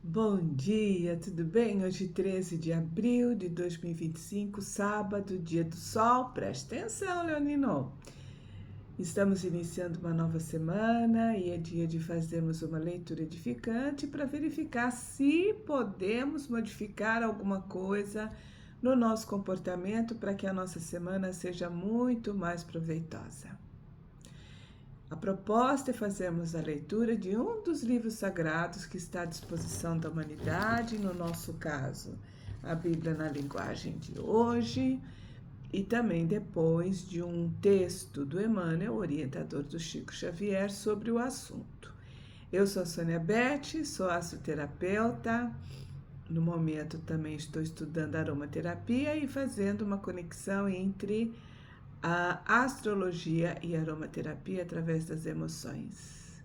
Bom dia, tudo bem? Hoje, 13 de abril de 2025, sábado, dia do sol. Preste atenção, Leonino. Estamos iniciando uma nova semana e é dia de fazermos uma leitura edificante para verificar se podemos modificar alguma coisa no nosso comportamento para que a nossa semana seja muito mais proveitosa. A proposta é fazermos a leitura de um dos livros sagrados que está à disposição da humanidade, no nosso caso, a Bíblia na linguagem de hoje, e também depois de um texto do Emmanuel, orientador do Chico Xavier, sobre o assunto. Eu sou a Sônia Beth, sou assoterapeuta. No momento também estou estudando aromaterapia e fazendo uma conexão entre a astrologia e a aromaterapia através das emoções.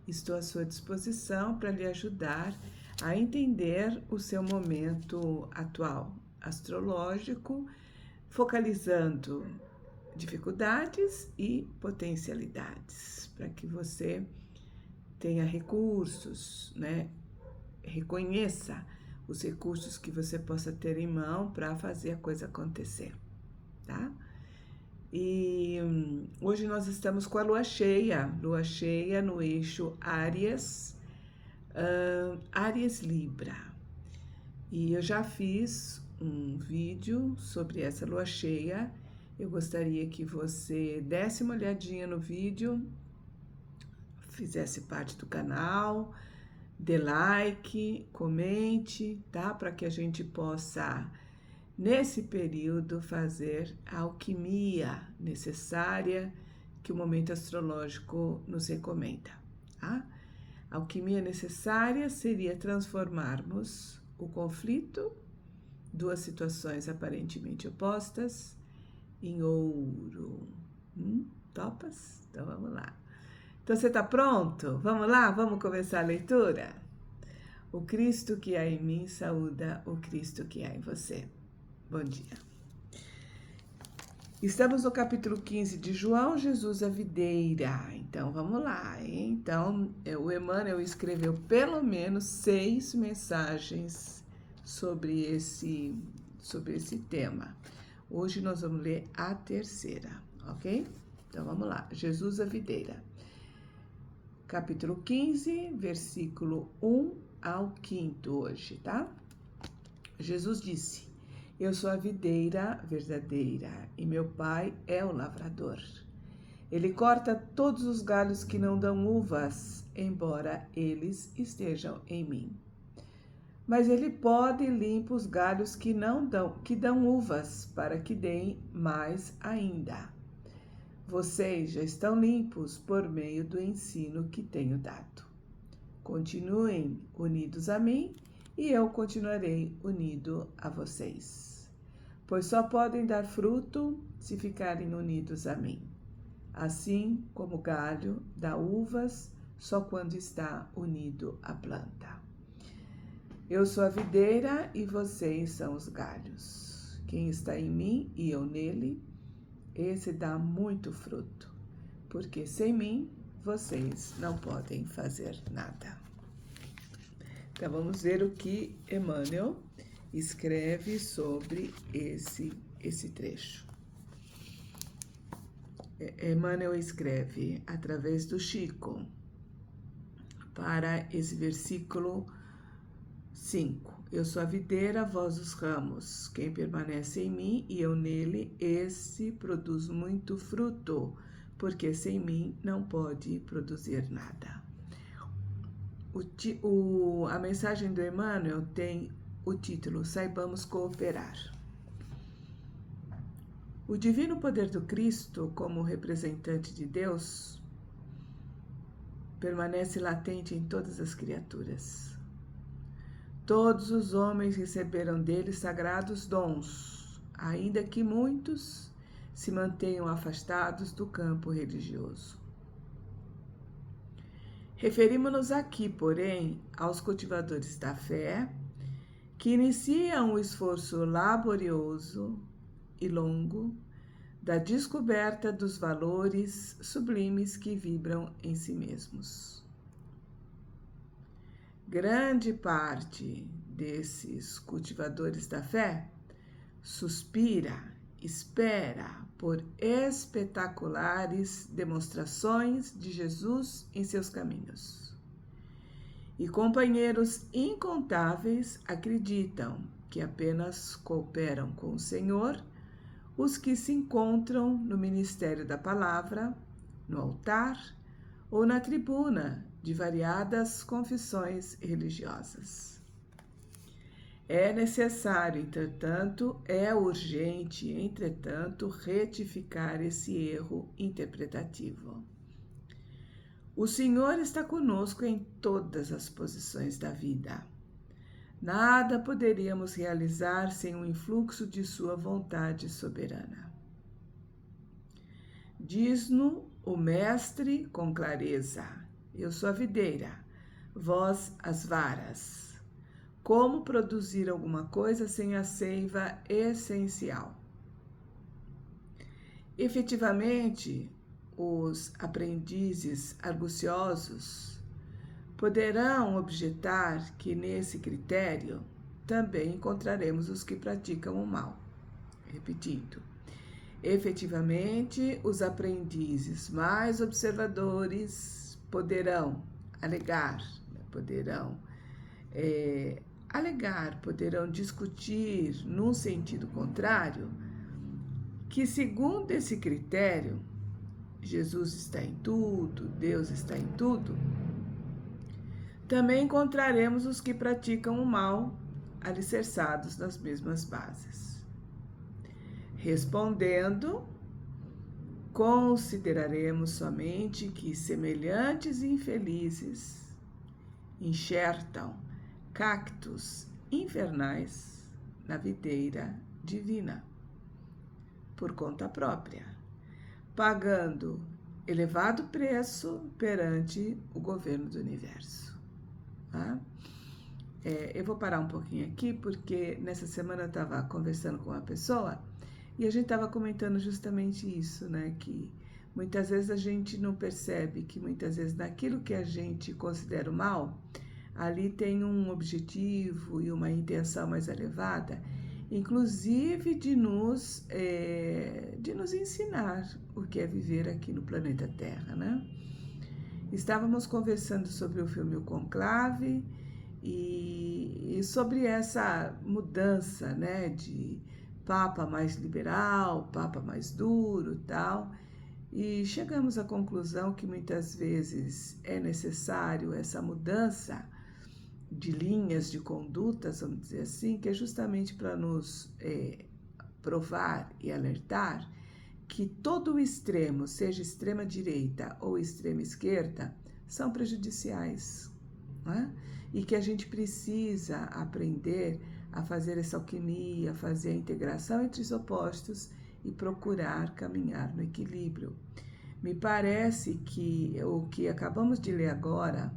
Estou à sua disposição para lhe ajudar a entender o seu momento atual astrológico, focalizando dificuldades e potencialidades, para que você tenha recursos, né? Reconheça os recursos que você possa ter em mão para fazer a coisa acontecer, tá? E hoje nós estamos com a lua cheia no eixo Áries, Áries Libra. E eu já fiz um vídeo sobre essa lua cheia. Eu gostaria que você desse uma olhadinha no vídeo, fizesse parte do canal, dê like, comente, tá? Para que a gente possa, nesse período, fazer a alquimia necessária que o momento astrológico nos recomenda, tá? A alquimia necessária seria transformarmos o conflito, duas situações aparentemente opostas, em ouro. Topas? Então vamos lá. Então você está pronto? Vamos lá? Vamos começar a leitura? O Cristo que há em mim saúda o Cristo que há em você. Bom dia. Estamos no capítulo 15 de João, Jesus a videira. Então, vamos lá, hein? Então, o Emmanuel escreveu pelo menos 6 mensagens sobre esse tema. Hoje nós vamos ler a terceira, ok? Então, vamos lá. Jesus a videira. Capítulo 15, versículo 1 ao 5 hoje, tá? Jesus disse: Eu sou a videira verdadeira e meu pai é o lavrador. Ele corta todos os galhos que não dão uvas, embora eles estejam em mim. Mas ele poda e limpa os galhos que dão uvas, para que deem mais ainda. Vocês já estão limpos por meio do ensino que tenho dado. Continuem unidos a mim e eu continuarei unido a vocês, pois só podem dar fruto se ficarem unidos a mim. Assim como o galho dá uvas só quando está unido à planta. Eu sou a videira e vocês são os galhos. Quem está em mim e eu nele, esse dá muito fruto, porque sem mim vocês não podem fazer nada. Então, vamos ver o que Emmanuel escreve sobre esse trecho. Emmanuel escreve através do Chico para esse versículo 5. Eu sou a videira, vós os ramos. Quem permanece em mim e eu nele, esse produz muito fruto, porque sem mim não pode produzir nada. A mensagem do Emmanuel tem o título Saibamos Cooperar. O divino poder do Cristo, como representante de Deus, permanece latente em todas as criaturas. Todos os homens receberam dele sagrados dons, ainda que muitos se mantenham afastados do campo religioso. Referimos-nos aqui, porém, aos cultivadores da fé, que iniciam o esforço laborioso e longo da descoberta dos valores sublimes que vibram em si mesmos. Grande parte desses cultivadores da fé suspira, espera por espetaculares demonstrações de Jesus em seus caminhos. E companheiros incontáveis acreditam que apenas cooperam com o Senhor os que se encontram no ministério da palavra, no altar ou na tribuna de variadas confissões religiosas. É necessário, entretanto, é urgente, entretanto, retificar esse erro interpretativo. O Senhor está conosco em todas as posições da vida. Nada poderíamos realizar sem o influxo de sua vontade soberana. Diz-nos o Mestre com clareza: eu sou a videira, vós as varas. Como produzir alguma coisa sem a seiva essencial? Efetivamente, os aprendizes arguciosos poderão objetar que nesse critério também encontraremos os que praticam o mal. Repetindo, efetivamente, os aprendizes mais observadores poderão poderão discutir num sentido contrário que, segundo esse critério, Jesus está em tudo, Deus está em tudo. Também encontraremos os que praticam o mal, alicerçados nas mesmas bases. Respondendo, consideraremos somente que semelhantes infelizes enxertam cactos infernais na videira divina, por conta própria, pagando elevado preço perante o governo do universo. Tá? Eu vou parar um pouquinho aqui, porque nessa semana eu estava conversando com uma pessoa e a gente estava comentando justamente isso, né? Que muitas vezes a gente não percebe que muitas vezes naquilo que a gente considera o mal, ali tem um objetivo e uma intenção mais elevada, inclusive de nos ensinar o que é viver aqui no planeta Terra, né? Estávamos conversando sobre o filme O Conclave e sobre essa mudança, né, de papa mais liberal, papa mais duro, tal, e chegamos à conclusão que muitas vezes é necessário essa mudança de linhas de condutas, vamos dizer assim, que é justamente para nos provar e alertar que todo o extremo, seja extrema direita ou extrema esquerda, são prejudiciais, né? E que a gente precisa aprender a fazer essa alquimia, fazer a integração entre os opostos e procurar caminhar no equilíbrio. Me parece que o que acabamos de ler agora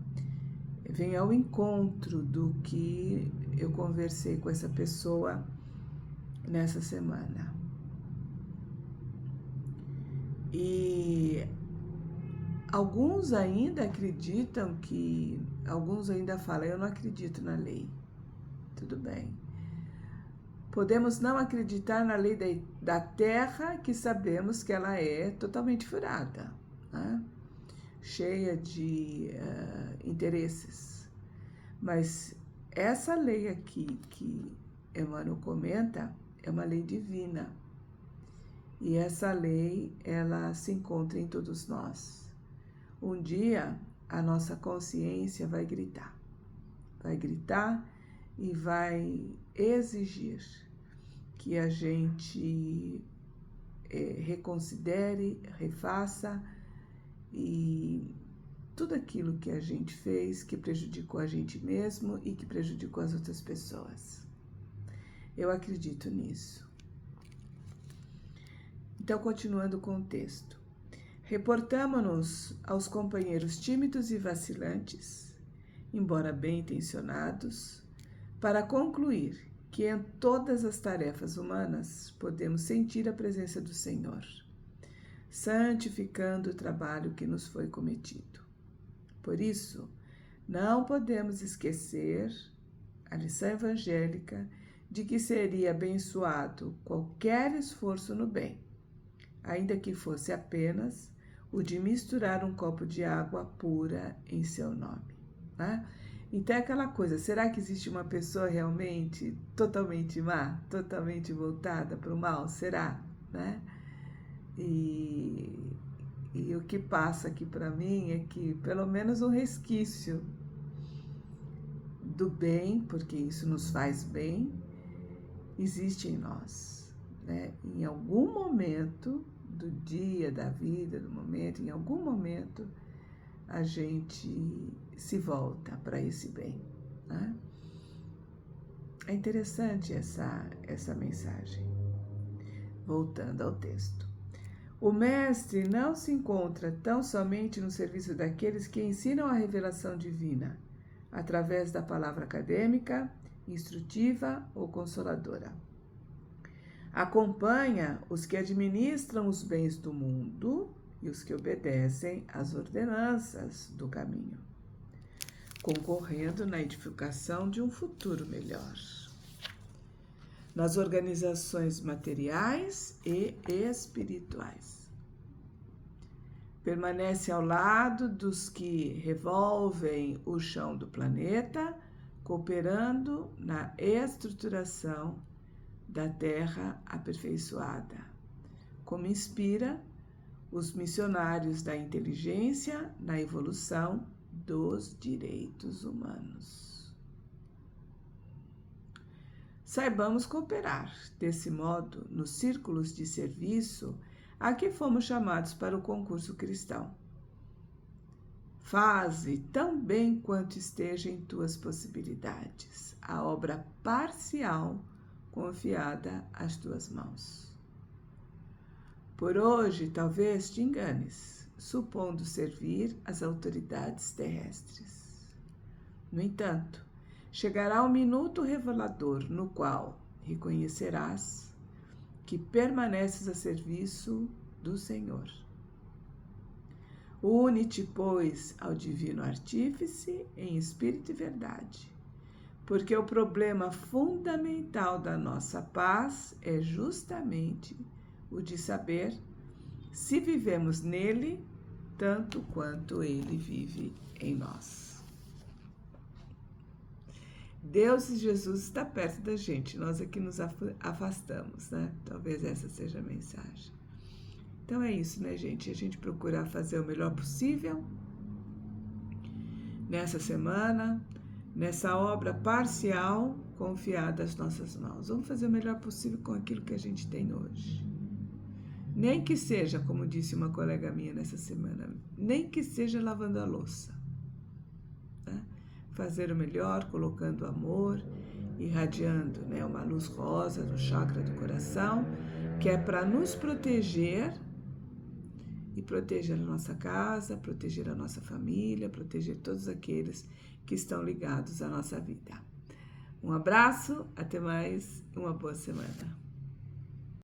vem ao encontro do que eu conversei com essa pessoa nessa semana. E alguns ainda acreditam alguns ainda falam, eu não acredito na lei. Tudo bem. Podemos não acreditar na lei da terra, que sabemos que ela é totalmente furada, né? Cheia de interesses. Mas essa lei aqui que Emmanuel comenta é uma lei divina. E essa lei, ela se encontra em todos nós. Um dia, a nossa consciência vai gritar e vai exigir que a gente reconsidere, refaça e tudo aquilo que a gente fez que prejudicou a gente mesmo e que prejudicou as outras pessoas. Eu acredito nisso. Então, continuando com o texto. Reportamo-nos aos companheiros tímidos e vacilantes, embora bem intencionados, para concluir que em todas as tarefas humanas podemos sentir a presença do Senhor, santificando o trabalho que nos foi cometido. Por isso, Não podemos esquecer a lição evangélica de que seria abençoado qualquer esforço no bem, ainda que fosse apenas o de misturar um copo de água pura em seu nome, né? Então é aquela coisa, será que existe uma pessoa realmente totalmente má, totalmente voltada para o mal? Será, né? E o que passa aqui para mim é que pelo menos um resquício do bem, porque isso nos faz bem, existe em nós, né? Em algum momento do dia, da vida, do momento, em algum momento a gente se volta para esse bem, né? É interessante essa mensagem. Voltando ao texto. O mestre não se encontra tão somente no serviço daqueles que ensinam a revelação divina, através da palavra acadêmica, instrutiva ou consoladora. Acompanha os que administram os bens do mundo e os que obedecem às ordenanças do caminho, concorrendo na edificação de um futuro melhor, nas organizações materiais e espirituais. Permanece ao lado dos que revolvem o chão do planeta, cooperando na estruturação da terra aperfeiçoada, como inspira os missionários da inteligência na evolução dos direitos humanos. Saibamos cooperar, desse modo, nos círculos de serviço a que fomos chamados para o concurso cristão. Faze tão bem quanto esteja em tuas possibilidades a obra parcial confiada às tuas mãos. Por hoje, talvez te enganes, supondo servir as autoridades terrestres. No entanto, chegará um minuto revelador no qual reconhecerás que permaneces a serviço do Senhor. Une-te, pois, ao Divino Artífice em espírito e verdade, porque o problema fundamental da nossa paz é justamente o de saber se vivemos nele tanto quanto ele vive em nós. Deus e Jesus está perto da gente, nós aqui nos afastamos, né? Talvez essa seja a mensagem. Então é isso, né, gente? A gente procurar fazer o melhor possível nessa semana, nessa obra parcial confiada às nossas mãos. Vamos fazer o melhor possível com aquilo que a gente tem hoje. Nem que seja, como disse uma colega minha nessa semana, nem que seja lavando a louça. Né? Fazer o melhor, colocando amor, irradiando, né, uma luz rosa no chakra do coração, que é para nos proteger e proteger a nossa casa, proteger a nossa família, proteger todos aqueles que estão ligados à nossa vida. Um abraço, até mais, uma boa semana.